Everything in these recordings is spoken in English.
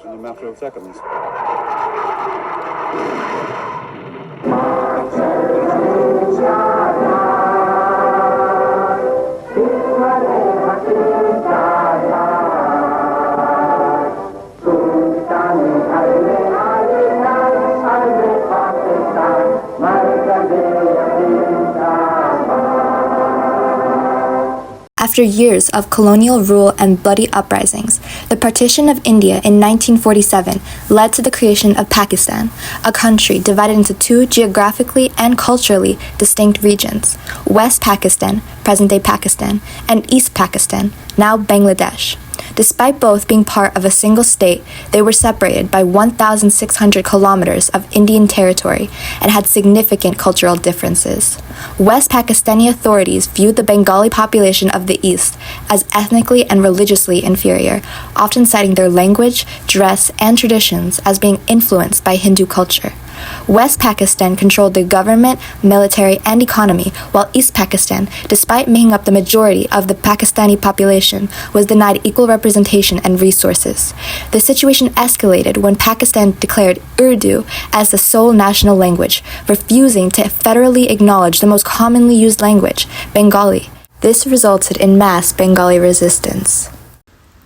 in a matter of seconds. After years of colonial rule and bloody uprisings, the partition of India in 1947 led to the creation of Pakistan, a country divided into two geographically and culturally distinct regions: West Pakistan, present-day Pakistan, and East Pakistan, now Bangladesh. Despite both being part of a single state, they were separated by 1,600 kilometers of Indian territory and had significant cultural differences. West Pakistani authorities viewed the Bengali population of the East as ethnically and religiously inferior, often citing their language, dress, and traditions as being influenced by Hindu culture. West Pakistan controlled the government, military, and economy, while East Pakistan, despite making up the majority of the Pakistani population, was denied equal representation and resources. The situation escalated when Pakistan declared Urdu as the sole national language, refusing to federally acknowledge the most commonly used language, Bengali. This resulted in mass Bengali resistance.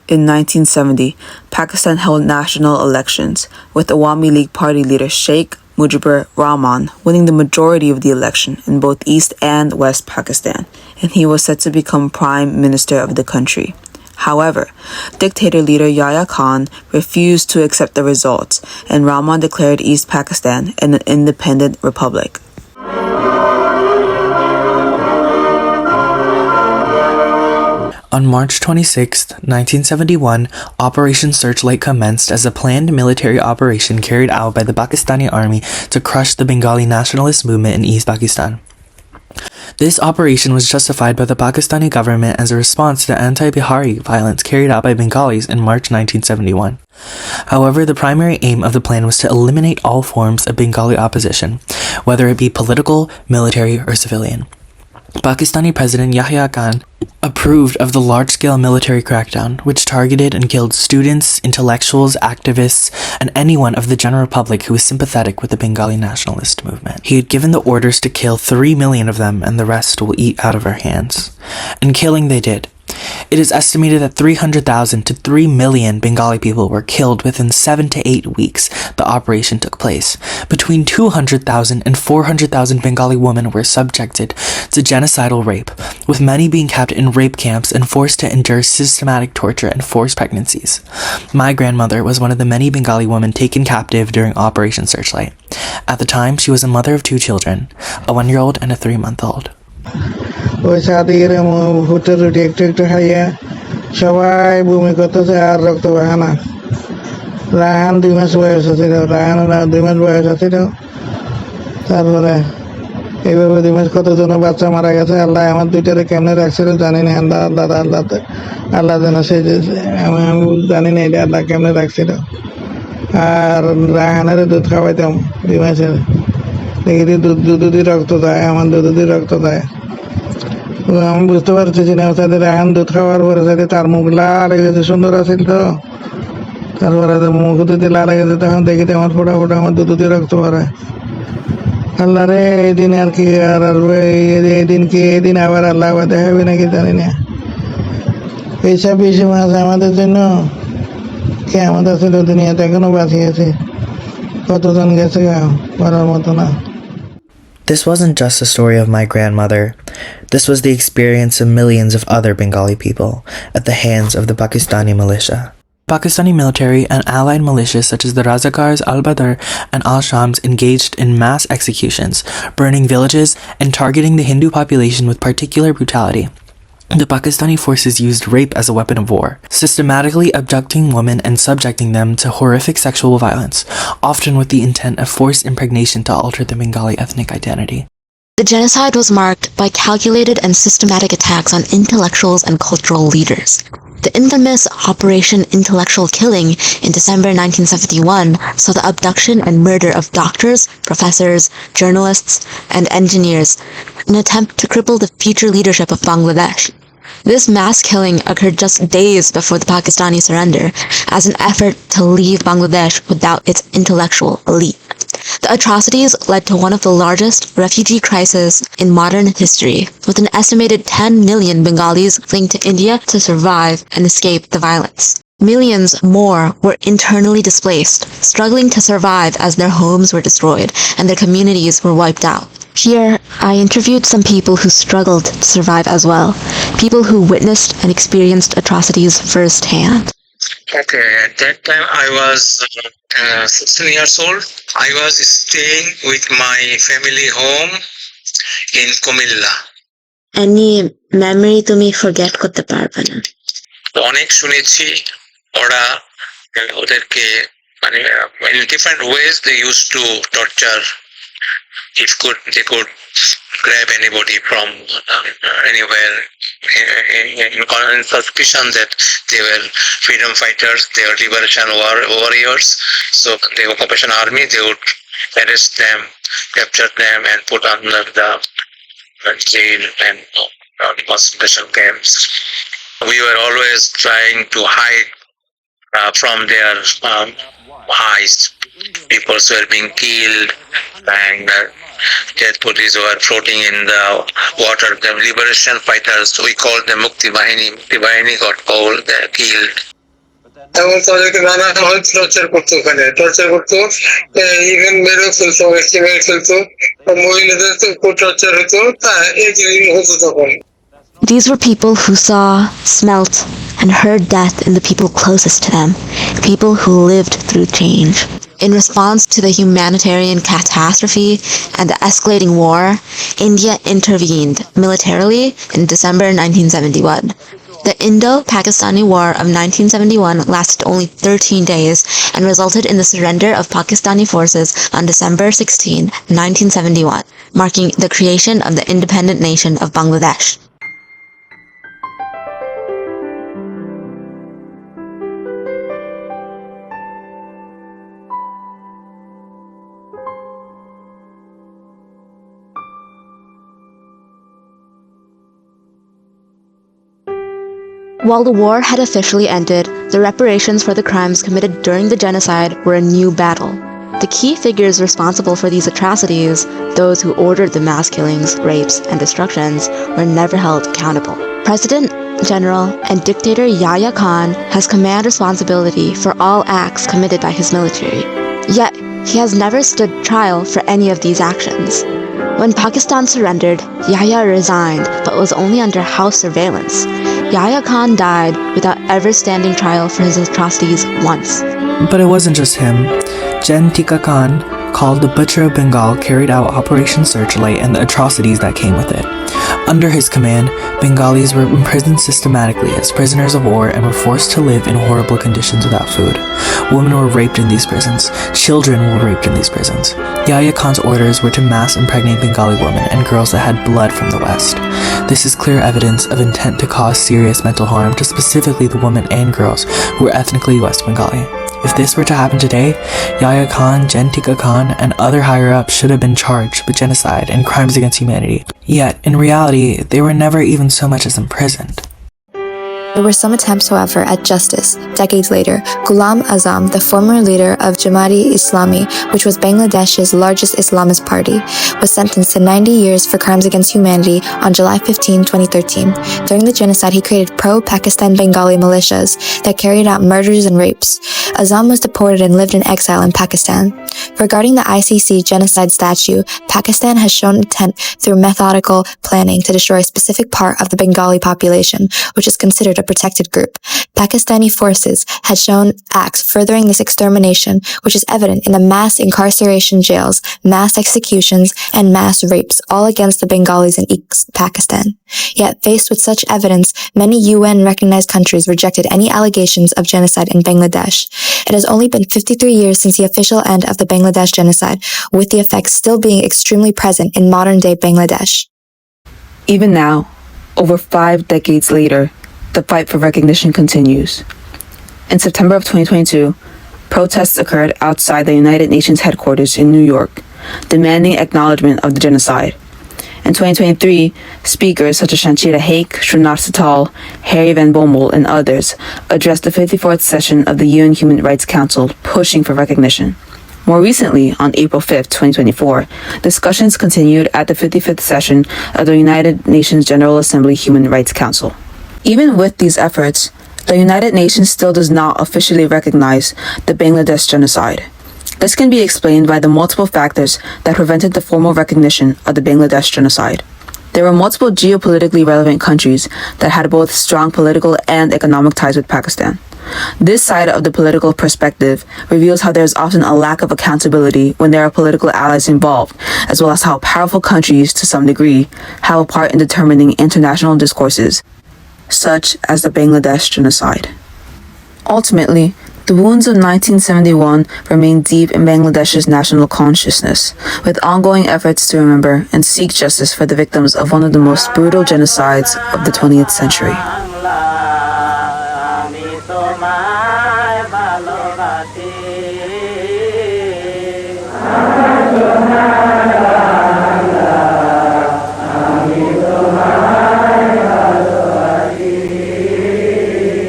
In 1970, Pakistan held national elections, with Awami League Party leader Sheikh Mujibur Rahman winning the majority of the election in both East and West Pakistan, and he was set to become Prime Minister of the country. However, dictator leader Yahya Khan refused to accept the results, and Rahman declared East Pakistan an independent republic. On March 26, 1971, Operation Searchlight commenced as a planned military operation carried out by the Pakistani army to crush the Bengali nationalist movement in East Pakistan. This operation was justified by the Pakistani government as a response to the anti-Bihari violence carried out by Bengalis in March 1971. However, the primary aim of the plan was to eliminate all forms of Bengali opposition, whether it be political, military, or civilian. Pakistani President Yahya Khan approved of the large-scale military crackdown, which targeted and killed students, intellectuals, activists, and anyone of the general public who was sympathetic with the Bengali nationalist movement. He had given the orders to kill 3 million of them, and the rest will eat out of our hands. And killing they did. It is estimated that 300,000 to 3 million Bengali people were killed within 7 to 8 weeks the operation took place. Between 200,000 and 400,000 Bengali women were subjected to genocidal rape, with many being kept in rape camps and forced to endure systematic torture and forced pregnancies. My grandmother was one of the many Bengali women taken captive during Operation Searchlight. At the time, she was a mother of 2 children, a 1-year-old and a 3-month-old. ওই সাদিকের ভুট্টার রুটি একটু একটু খাইয়া সবাই বমি করতেছে আর রক্ত বহে না। রায়হান 2 মাস বয়স ছিল, রায়হানের 2 মাস বয়স ছিল। তারপরে এইভাবে 2 মাস কতজন বাচ্চা মারা গেছে। আল্লাহ আমার 2টারে কেমনে রাখছিল জানি না। আল্লাহ যেন সেই আমি জানি না এটা আল্লাহ কেমনে রাখছিল। আর রায়হানের দুধ খাওয়াইতাম 2 মাসের, দেখি দুধ রক্ত দেয়, আমার দুধ রক্ত দেয়। আমি বুঝতে পারতেছি না তাদের রায়হান দুধ খাওয়ার পরে সাথে তার মুখ লাল হয়ে গেছে, সুন্দর আছিল তো। তারপরে মুখ দুধে লাল হয়ে গেছে, তখন দেখি আমার ফোটা ফোটা আমার দুধে রক্ত পড়ে। আল্লাহ রে, এই দিন আর কি আর আসবে, এই দিন আবার আল্লাহ আবার দেখাবে নাকি জানি না। এই 26 মাস আমাদের জন্য কে আমাদের ছিল দুনিয়াতে, এখনো বাঁচিয়ে আছে। কতজন গেছে করার মতো না। This wasn't just the story of my grandmother. This was the experience of millions of other Bengali people at the hands of the Pakistani militia. Pakistani military and allied militias such as the Razakars, Al-Badr, and Al-Shams engaged in mass executions, burning villages and targeting the Hindu population with particular brutality. The Pakistani forces used rape as a weapon of war, systematically abducting women and subjecting them to horrific sexual violence, often with the intent of forced impregnation to alter the Bengali ethnic identity. The genocide was marked by calculated and systematic attacks on intellectuals and cultural leaders. The infamous Operation Intellectual Killing in December 1971 saw the abduction and murder of doctors, professors, journalists, and engineers in an attempt to cripple the future leadership of Bangladesh. This mass killing occurred just days before the Pakistani surrender, as an effort to leave Bangladesh without its intellectual elite. The atrocities led to one of the largest refugee crises in modern history, with an estimated 10 million Bengalis fleeing to India to survive and escape the violence. Millions more were internally displaced, struggling to survive as their homes were destroyed and their communities were wiped out. Here, I interviewed some people who struggled to survive as well, people who witnessed and experienced atrocities firsthand. Okay, at that time I was 16 years old. I was staying with my family home in Kumilla. Any memory তুমি forget করতে পারবে না? অনেক শুনেছি ওরা ওদেরকে মানে in different ways they used to torture. If they could grab anybody from anywhere in suspicion that they were freedom fighters, they were liberation warriors. So the occupation army, they would arrest them, capture them, and put under the jail and concentration camps. We were always trying to hide from their eyes. People were being killed and dead bodies were floating in the water. The liberation fighters, we called them Mukti Bahini. Mukti Bahini got killed. এবং তাদেরকে নানা torture করতো, ওখানে torture করতো, even মেরে ফেলতো, মেরে ফেলতো, মহিলাদের খুব টর্চার হতো, এই জিনিস হতো তখন। These were people who saw, smelt, and heard death in the people closest to them, people who lived through change. In response to the humanitarian catastrophe and the escalating war, India intervened militarily in December 1971. The Indo-Pakistani War of 1971 lasted only 13 days and resulted in the surrender of Pakistani forces on December 16, 1971, marking the creation of the independent nation of Bangladesh. While the war had officially ended, the reparations for the crimes committed during the genocide were a new battle. The key figures responsible for these atrocities, those who ordered the mass killings, rapes, and destructions, were never held accountable. President, General, and dictator Yahya Khan has command responsibility for all acts committed by his military. Yet, he has never stood trial for any of these actions. When Pakistan surrendered, Yahya resigned but was only under house surveillance. Yahya Khan died without ever standing trial for his atrocities once. But it wasn't just him. Tika Khan, called the Butcher of Bengal, carried out Operation Searchlight and the atrocities that came with it. Under his command, Bengalis were imprisoned systematically as prisoners of war and were forced to live in horrible conditions without food. Women were raped in these prisons. Children were raped in these prisons. Yahya Khan's orders were to mass impregnate Bengali women and girls that had blood from the West. This is clear evidence of intent to cause serious mental harm to specifically the women and girls who were ethnically West Bengali. If this were to happen today, Yahya Khan, Tika Khan, and other higher-ups should have been charged with genocide and crimes against humanity. Yet, in reality, they were never even so much as imprisoned. There were some attempts, however, at justice. Decades later, Ghulam Azam, the former leader of Jamaat-e-Islami, which was Bangladesh's largest Islamist party, was sentenced to 90 years for crimes against humanity on July 15, 2013. During the genocide, he created pro-Pakistan Bengali militias that carried out murders and rapes. Azam was deported and lived in exile in Pakistan. Regarding the ICC genocide statute, Pakistan has shown intent through methodical planning to destroy a specific part of the Bengali population, which is considered a protected group. Pakistani forces had shown acts furthering this extermination, which is evident in the mass incarceration jails, mass executions, and mass rapes, all against the Bengalis in East Pakistan. Yet, faced with such evidence, many UN-recognized countries rejected any allegations of genocide in Bangladesh. It has only been 53 years since the official end of the Bangladesh genocide, with the effects still being extremely present in modern-day Bangladesh. Even now, over 5 decades later, the fight for recognition continues. In September of 2022, protests occurred outside the United Nations headquarters in New York, demanding acknowledgement of the genocide. In 2023, speakers such as Shanchita Haque, Srinath Satal, Harry Van Bommel, and others addressed the 54th session of the UN Human Rights Council, pushing for recognition. More recently, on April 5, 2024, discussions continued at the 55th session of the United Nations General Assembly Human Rights Council. Even with these efforts, the United Nations still does not officially recognize the Bangladesh genocide. This can be explained by the multiple factors that prevented the formal recognition of the Bangladesh genocide. There were multiple geopolitically relevant countries that had both strong political and economic ties with Pakistan. This side of the political perspective reveals how there is often a lack of accountability when there are political allies involved, as well as how powerful countries, to some degree, have a part in determining international discourses, such as the Bangladesh genocide. Ultimately, the wounds of 1971 remain deep in Bangladesh's national consciousness, with ongoing efforts to remember and seek justice for the victims of one of the most brutal genocides of the 20th century. তোমায় ভালোবাসি